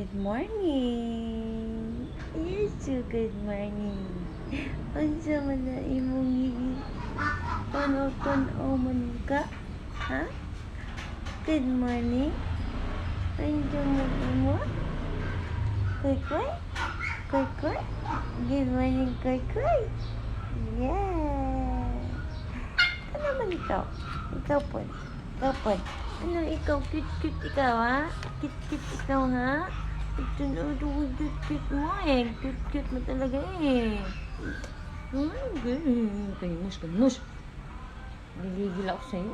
Good morning. Yes, good morning. Unsa man na imong higi? Tanaw-tanaw man ka? Ha? Good morning. Unsa man imo? Koy-koy? Koy-koy? Good morning, koy-koy. Yeah. Ano man ikaw? Ikaw po. Ikaw po. Ano ikaw? Cute ikaw, ha? Cute ikaw, ha? Ito na ito. Cute mo eh. Cute mo talaga eh. Kanyos. Nagigigil ako sa'yo.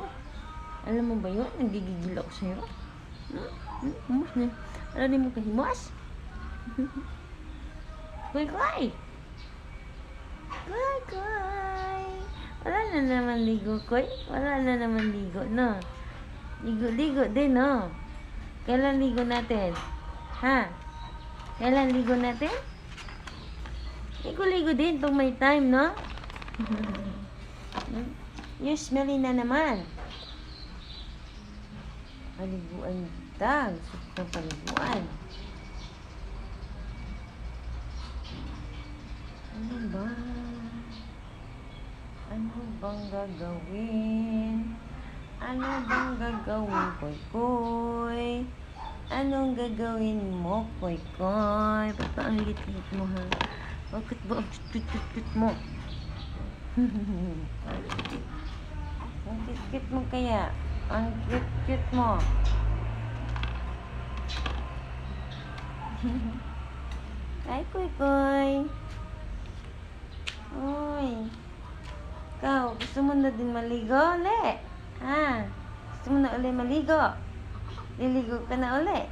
Alam mo ba yun? Nagigigil ako sa'yo. Humas na. Alam mo kahimas? Koy-koy! Koy-koy! Wala na naman ligo, Koy. Wala na naman ligo, no? Ligo din, no? Kailan ligo natin? Ha? Kailan ligo natin? Ligo din pag may time, no? You're smelly na naman. Paliguan kita. Gusto ko ng paliguan. Ano ba? Ano bang gagawin? Ano bang gagawin, Koy-koy? Anong gagawin mo, Koy-koy? Ba't ba ang lit-lit mo, ha? Bakit ba ang cute mo? Ang cute mo kaya? Ang cute mo. Ay, Koy-koy. Uy. Ikaw, gusto mo na din maligo ulit? Ha? Gusto mo na ulit maligo? Liligo ka na ulit?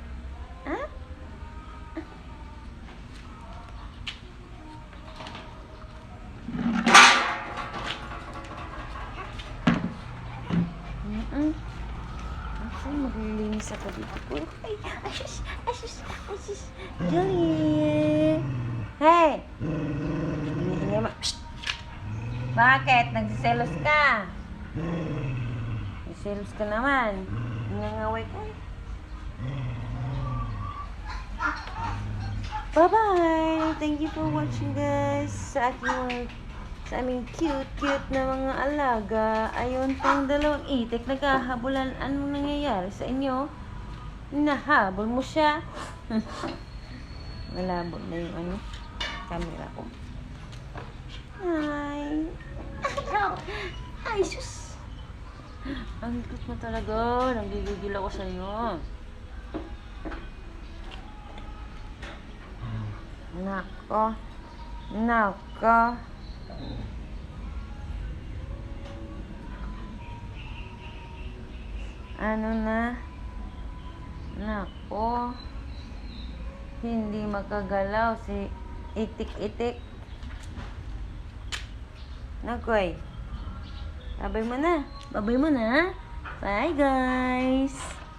Ha? Kasi maglilinis ako dito. Ay, asus. Julie! Hey! Hindi ma... Bakit? Nagsiselos ka? Nagsiselos ka naman. Nangangaway ka. Bye-bye! Thank you for watching, guys. Sa aming cute na mga alaga. Ayun pang dalawang itik. Naghahabulan. Anong nangyayari sa inyo? Nahabol mo siya. Malabo na yung camera ko. Hi! Ay, sus! Ang cute mo talaga. Nanggigigil ako sa'yo. Nako. Ano na? Nako. Hindi makagalaw si itik-itik. Nakoy. Babay mo na. Bye, guys.